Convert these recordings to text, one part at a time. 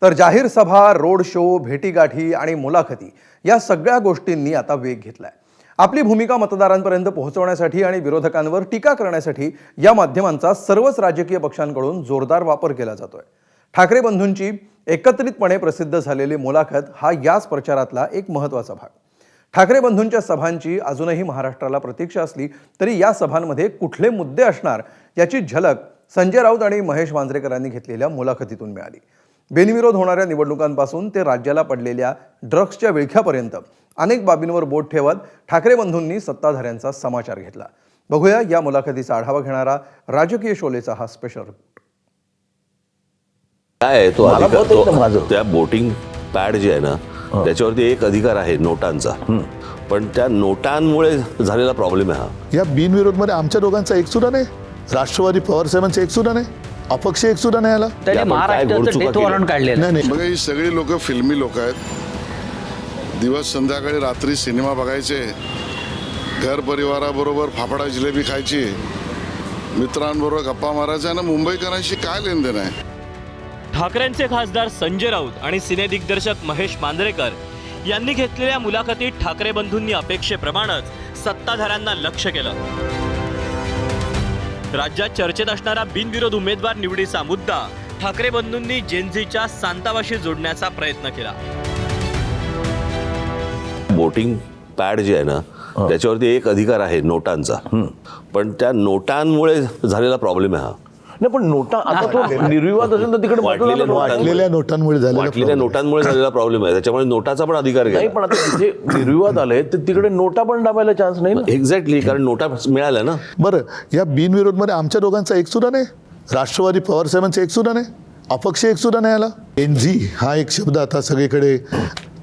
तर जाहीर सभा, रोड शो, भेटीगाठी आणि मुलाखती या सगळ्या गोष्टींनी आता वेग घेतलाय। आपली भूमिका मतदारांपर्यंत पोहोचवण्यासाठी आणि विरोधकांवर टीका करण्यासाठी या माध्यमांचा सर्वच राजकीय पक्षांकडून जोरदार वापर केला जातोय। ठाकरे बंधूंची एकत्रितपणे प्रसिद्ध झालेली मुलाखत हा याच प्रचारातला एक महत्त्वाचा भाग। ठाकरे बंधूंच्या सभांची अजूनही महाराष्ट्राला प्रतीक्षा असली तरी या सभांमध्ये कुठले मुद्दे असणार याची झलक संजय राऊत आणि महेश मांजरेकरांनी घेतलेल्या मुलाखतीतून मिळाली। बिनविरोध होणाऱ्या निवडणुकांपासून ते राज्याला पडलेल्या ड्रग्सच्या विळख्यापर्यंत अनेक बाबींवर बोट ठेवत ठाकरे बंधूंनी सत्ताधाऱ्यांचा समाचार घेतला। बघूया या मुलाखतीचा आढावा घेणारा राजकीय शोलेचा हा स्पेशल रिपोर्ट। काय आहे तो अधिकार, त्या वोटिंग पॅड जे आहे ना त्याच्यावरती एक अधिकार आहे नोटांचा, पण त्या नोटांमुळे झालेला प्रॉब्लेम आहे हा। या बिनविरोधमध्ये आमच्या दोघांचा एक सुद्धा नाही, राष्ट्रवादी पवार साहेबांचा एक सुद्धा नाही, अपक्ष एक सुद्धा नाही आला। त्याने महाराष्ट्राचं डेथ वॉरंट काढलेलं नाही बघा, ही सगळी लोक फिल्मी लोक आहेत। दिवस संध्याकाळी रात्री सिनेमा बघायचे, घर परिवाराबरोबर फाफडा जिलेबी खायची, मित्रांबरोबर गप्पा मारायच्या ना मुंबईकरांशी काय लेनदेन आहे। ठाकरेंचे खासदार संजय राऊत आणि सिने दिग्दर्शक महेश मांजरेकर यांनी घेतलेल्या मुलाखतीत ठाकरे बंधूंनी अपेक्षेप्रमाणेच सत्ताधाऱ्यांना लक्ष केलं। राज्यात चर्चेत असणारा बिनविरोध उमेदवार निवडीचा मुद्दा ठाकरे बंधूंनी जेनझीच्या सांतावाशी जोडण्याचा प्रयत्न केला। वोटिंग पॅड जे आहे ना त्याच्यावरती एक अधिकार आहे नोटांचा, पण त्या नोटांमुळे झालेला प्रॉब्लेम आहे हा। नाही, पण नोटा आता तो निर्विवाद असेल तर तिकडे वाटलेल्या नोटांमुळे झालेला प्रॉब्लेम आहे, त्याच्यामुळे नोटाचा पण अधिकार नाही। घ्या। पण आता तिथे निर्विवाद आले तर तिकडे नोटा पण दाबायला चान्स नाही ना। एक्झॅक्टली, कारण नोटा मिळाल्या ना। बरं, या बिनविरोधमध्ये आमच्या दोघांचा एक सुद्धा नाही, राष्ट्रवादी पवार साहेबांचा एक सुद्धा नाही, अपक्ष एक सुद्धा नाही आला। एनजी हा एक शब्द आता सगळीकडे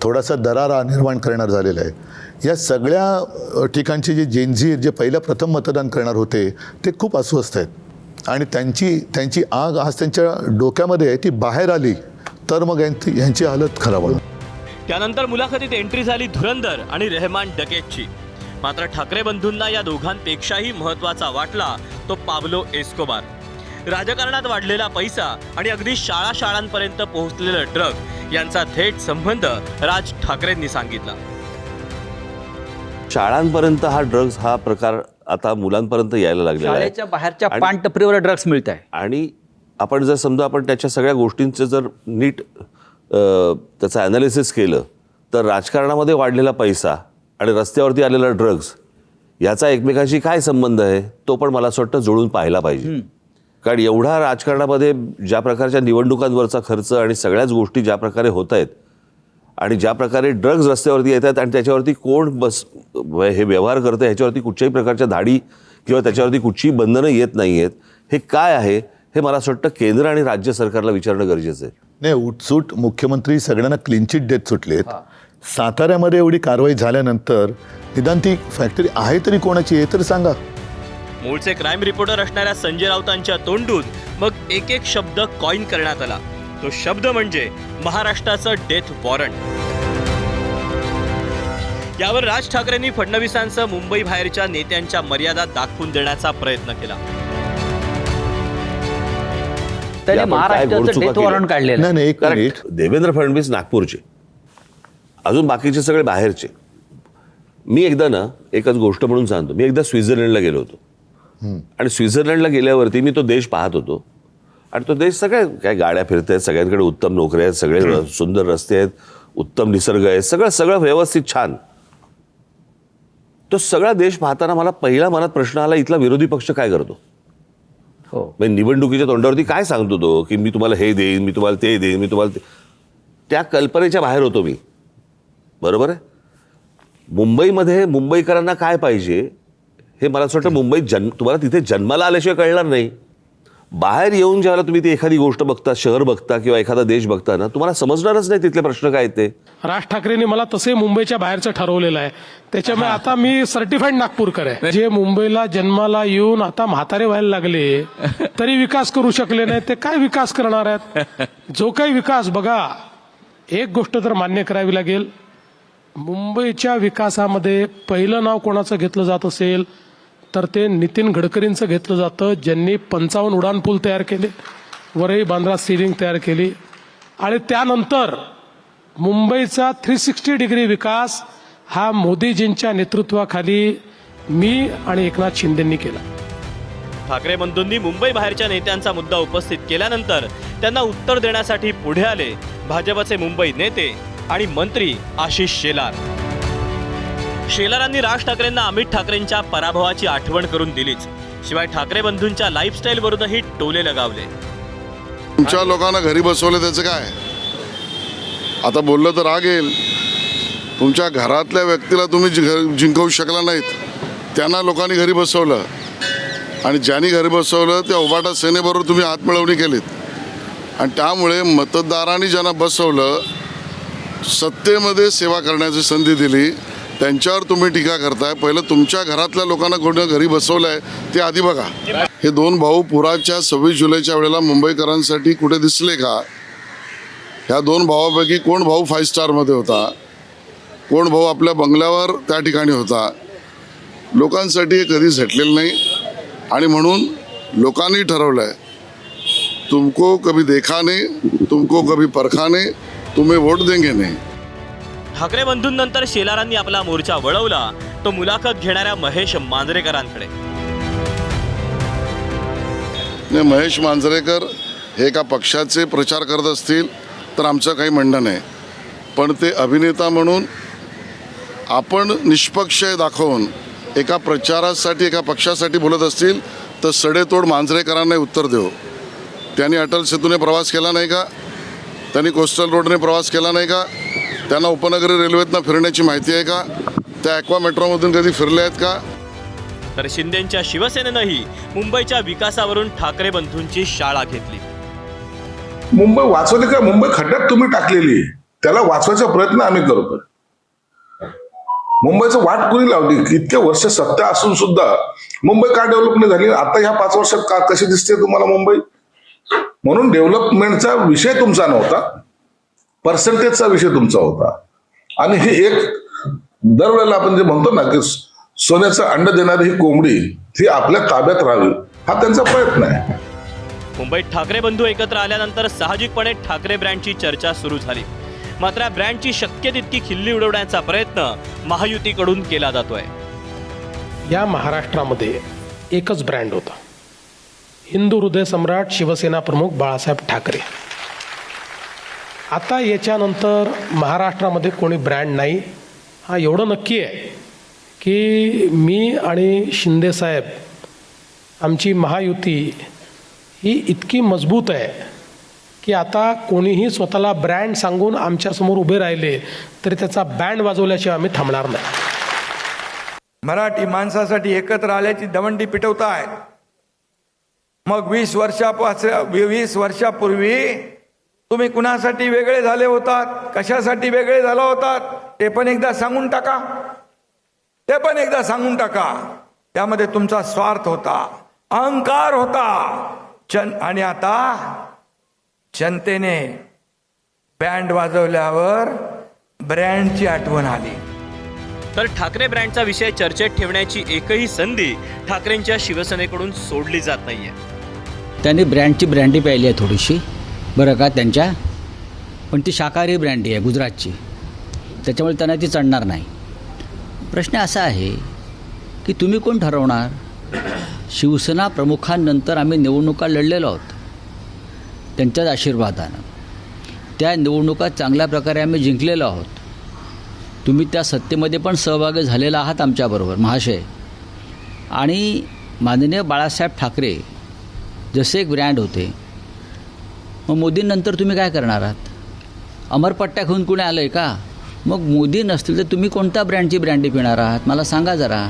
थोडासा दरारा निर्माण करणार झालेला आहे। या सगळ्या ठिकाणचे जे जेनझी जे पहिल्या प्रथम मतदान करणार होते ते खूप अस्वस्थ आहेत आणि त्यांची आग आज त्यांच्या डोक्यामध्ये आहे, ती बाहेर आली तर मग यांची हालत खराब होईल। त्यानंतर मुलाखतीत एंट्री झाली धुरंधर आणि रेहमान डकेटची। मात्र ठाकरे बंधूंना या दोघांपेक्षाही महत्त्वाचा वाटला तो पाब्लो एस्कोबार। राजकारणात वाढलेला पैसा आणि अगदी शाळांपर्यंत पोहोचलेलं ड्रग यांचा थेट संबंध राज ठाकरेंनी सांगितला। शाळांपर्यंत हा ड्रग्स हा प्रकार आता मुलांपर्यंत यायला लागलेला आहे। शाळेच्या बाहेरच्या पानटपरीवर ड्रग्स मिळत आहे आणि आपण जर समजा आपण त्याच्या सगळ्या गोष्टींचं जर नीट त्याचं ॲनालिसिस केलं तर राजकारणामध्ये वाढलेला पैसा आणि रस्त्यावरती आलेला ड्रग्स याचा एकमेकांशी काय संबंध आहे तो पण मला असं वाटतं जुळून पाहायला पाहिजे। कारण एवढा राजकारणामध्ये ज्या प्रकारच्या निवडणुकांवरचा खर्च आणि सगळ्याच गोष्टी ज्या प्रकारे होत आहेत आणि ज्या प्रकारे ड्रग्ज रस्त्यावरती येतात आणि त्याच्यावरती कोण हे व्यवहार करतं ह्याच्यावरती कुठच्याही प्रकारच्या धाडी किंवा त्याच्यावरती कुठचीही बंधनं येत नाही आहेत, हे काय आहे हे मला असं वाटतं केंद्र आणि राज्य सरकारला विचारणं गरजेचं आहे। नाही, उठसूट मुख्यमंत्री सगळ्यांना क्लीन चिट देत सुटलेत। साताऱ्यामध्ये एवढी कारवाई झाल्यानंतर निदान ती फॅक्टरी आहे तरी कोणाची हे तर सांगा। मूळचे क्राईम रिपोर्टर असणाऱ्या संजय राऊतांच्या तोंडून मग एक एक शब्द कॉइन करण्यात आला। तो शब्द म्हणजे महाराष्ट्राचं डेथ वॉरंट। यावर राज ठाकरेंनी फडणवीसांसह मुंबई बाहेरच्या नेत्यांच्या मर्यादा दाखवून देण्याचा प्रयत्न केला। त्याने महाराष्ट्राचं डेथ वॉरंट काढलेलं नाही, एक मिनिट, देवेंद्र फडणवीस नागपूरचे, अजून बाकीचे सगळे बाहेरचे। मी एकदा ना एकच गोष्ट म्हणून सांगतो, मी एकदा स्वित्झर्लंडला गेलो होतो आणि स्वित्झर्लंडला गेल्यावरती मी तो देश पाहत होतो आणि तो देश सगळे काय गाड्या फिरत आहेत, सगळ्यांकडे उत्तम नोकऱ्या आहेत, सगळे सुंदर रस्ते आहेत, उत्तम निसर्ग आहे, सगळं व्यवस्थित छान। तो सगळा देश पाहताना मला पहिला मनात प्रश्न आला, इथला विरोधी पक्ष काय करतो? म्हणजे निवडणुकीच्या तोंडावरती काय सांगतो तो की मी तुम्हाला हे देईन, मी तुम्हाला ते देईन, मी तुम्हाला त्या कल्पनेच्या बाहेर होतो मी, बरोबर आहे। मुंबईमध्ये मुंबईकरांना काय पाहिजे हे मला असं वाटतं मुंबईत तुम्हाला तिथे जन्माला आल्याशिवाय कळणार नाही। बाहेर येऊन ज्यावेळेला तुम्ही ती एखादी गोष्ट बघता, शहर बघता किंवा एखादा देश बघता ना, तुम्हाला समजणारच नाही तिथले प्रश्न काय ते। राज ठाकरेंनी मला तसे मुंबईच्या बाहेरचं ठरवलेलं आहे, त्याच्यामुळे आता मी सर्टिफाईड नागपूरकर आहे। जे मुंबईला जन्माला येऊन आता म्हातारे व्हायला लागले तरी विकास करू शकले नाही, ते काय विकास करणार आहेत? जो काही विकास, बघा एक गोष्ट तर मान्य करावी लागेल, मुंबईच्या विकासामध्ये पहिलं नाव कोणाचं घेतलं जात असेल तर ते नितीन गडकरींचं घेतलं जातं, ज्यांनी 55 उड्डाणपूल तयार केले, वरही बांद्रा सीलिंग तयार केली। आणि त्यानंतर मुंबईचा 360 डिग्री विकास हा मोदीजींच्या नेतृत्वाखाली मी आणि एकनाथ शिंदेंनी केला. ठाकरे बंधूंनी मुंबई बाहेरच्या नेत्यांचा मुद्दा उपस्थित केल्यानंतर त्यांना उत्तर देण्यासाठी पुढे आले भाजपचे मुंबई नेते आणि मंत्री आशिष शेलार. शेलारांनी राज ठाकरेंना अमित ठाकरेंच्या पराभवाची आठवण करून दिलीच, शिवाय ठाकरे बंधूंच्या लाईफस्टाईलवरूनही टोले लगावले. तुमच्या लोकांना घरी बसवलं त्याचं काय? आता बोललं तर राग येईल. तुमच्या घरातल्या व्यक्तीला तुम्ही जिंकवू शकला नाहीत, त्यांना लोकांनी घरी बसवलं आणि ज्यांनी घरी बसवलं त्या उभाटा सेनेबरोबर तुम्ही हातमिळवणी केलीत आणि त्यामुळे मतदारांनी ज्यांना बसवलं, सत्तेमध्ये सेवा करण्याची संधी दिली, त्यांच्यावर तुम्ही टीका करताय. पहिलं तुमच्या घरातल्या लोकांना कोणी घरी बसवलं आहे ते आधी बघा. हे दोन भाऊ पुराच्या 26 जुलैच्या वेळेला मुंबईकरांसाठी कुठे दिसले का? ह्या दोन भावापैकी कोण भाऊ 5 स्टारमध्ये होता, कोण भाऊ आपल्या बंगल्यावर त्या ठिकाणी होता? लोकांसाठी हे कधी झटलेलं नाही आणि म्हणून लोकांनी ठरवलं आहे, तुमको कभी देखा नहीं, तुमको कभी परखा नहीं, तुम्हें वोट देंगे नहीं. ठाकरे बंधूंनंतर शेलारांनी आपला मोर्चा वळवला तो मुलाखत घेणाऱ्या महेश मांजरेकरांकडे. नाही, महेश मांजरेकर हे एका पक्षाचे प्रचार करत असतील तर आमचं काही म्हणणं नाही, पण ते अभिनेता म्हणून आपण निष्पक्ष दाखवून एका प्रचारासाठी एका पक्षासाठी बोलत असतील तर सडेतोड मांजरेकरांना उत्तर देऊ. त्यांनी अटल सेतूने प्रवास केला नाही का? त्यांनी कोस्टल रोडने प्रवास केला नाही का? त्यांना उपनगरी रेल्वेतनं फिरण्याची माहिती आहे का? त्या ॲक्वा मेट्रोमधून कधी फिरले आहेत का? तर शिंदेंच्या शिवसेनेनंही मुंबईच्या विकासावरून ठाकरे बंधूंची शाळा घेतली. मुंबई वाचवली का? मुंबई खड्ड्यात तुम्ही टाकलेली, त्याला वाचवायचा प्रयत्न आम्ही करतो. मुंबईचं वाट कुणी लावली? इतके वर्ष सत्ता असून सुद्धा मुंबई का डेव्हलप नाही झाली? आता ह्या 5 वर्षात का कशी दिसते तुम्हाला मुंबई? म्हणून डेव्हलपमेंटचा विषय तुमचा नव्हता, पर्सेंटेजचा विषय तुमचा होता. आणि हे एक दरवेळेला आपण जे म्हणतो ना की सोन्याचं अंड देणारी ही कोंबडी ही आपल्या ताब्यात राहावी, हा त्यांचा प्रयत्न आहे. मुंबईत ठाकरे बंधू एकत्र आल्यानंतर साहजिकपणे ठाकरे ब्रँडची चर्चा सुरू झाली. मात्र या ब्रँडची शक्य तितकी खिल्ली उडवण्याचा प्रयत्न महायुतीकडून केला जातोय. या महाराष्ट्रामध्ये एकच ब्रँड होता, हिंदू हृदय सम्राट शिवसेना प्रमुख बाळासाहेब ठाकरे. आता याच्यानंतर महाराष्ट्रामध्ये कोणी ब्रँड नाही. हा एवढं नक्की आहे की मी आणि शिंदेसाहेब आमची महायुती ही इतकी मजबूत आहे की आता कोणीही स्वतःला ब्रँड सांगून आमच्यासमोर उभे राहिले तरी त्याचा बँड वाजवल्याशिवाय आम्ही थांबणार नाही. मराठी माणसासाठी एकत्र आल्याची दवंडी पिटवताय. मग 20 वर्षापूर्वी तुम्ही कुणासाठी वेगळे झाले होतात, कशासाठी वेगळे झाला होतात ते पण एकदा सांगून टाका. त्यामध्ये तुमचा स्वार्थ होता, अहंकार होता. आणि आता जनतेने बँड वाजवल्यावर ब्रँडची आठवण आली. तर ठाकरे ब्रँडचा विषय चर्चेत ठेवण्याची एकही संधी ठाकरेंच्या शिवसेनेकडून सोडली जात नाहीये. त्यांनी ब्रँडची ब्रँडी पाहिली आहे थोडीशी बरं का त्यांच्या, पण ती शाकाहारी ब्रँडी आहे गुजरातची, त्याच्यामुळे त्यांना ती चढणार नाही. प्रश्न असा आहे की तुम्ही कोण ठरवणार? शिवसेना प्रमुखांनंतर आम्ही निवडणुका लढलेलो आहोत त्यांच्याच आशीर्वादानं. त्या निवडणुका चांगल्या प्रकारे आम्ही जिंकलेलो आहोत. तुम्ही त्या सत्तेमध्ये पण सहभागी झालेला आहात आमच्याबरोबर महाशय. आणि माननीय बाळासाहेब ठाकरे जसे एक ब्रँड होते, मग मोदींनंतर तुम्ही काय करणार आहात? अमरपट्ट्या घेऊन कुणी आलं आहे का? मग मोदी नसतील तर तुम्ही कोणत्या ब्रँडची ब्रँडी पिणार आहात मला सांगा जरा.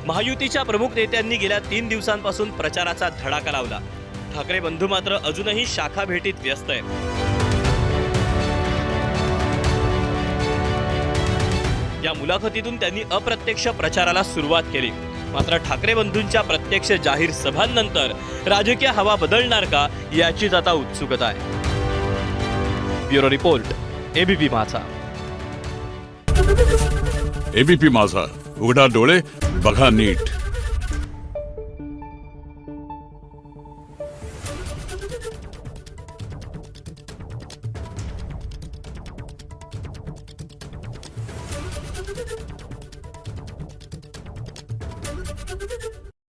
महायुतीच्या प्रमुख नेत्यांनी गेल्या 3 दिवसांपासून प्रचाराचा धडाका लावला. ठाकरे बंधू मात्र अजूनही शाखा भेटीत व्यस्त आहेत. या मुलाखतीतून त्यांनी अप्रत्यक्ष प्रचाराला सुरुवात केली. मात्र ठाकरे बंधूंच्या प्रत्यक्ष जाहीर सभांनंतर राजकीय हवा बदलणार का याचीच आता उत्सुकता आहे. ब्युरो रिपोर्ट, एबीपी माझा. एबीपी माझा, उघडा डोळे बघा नीट.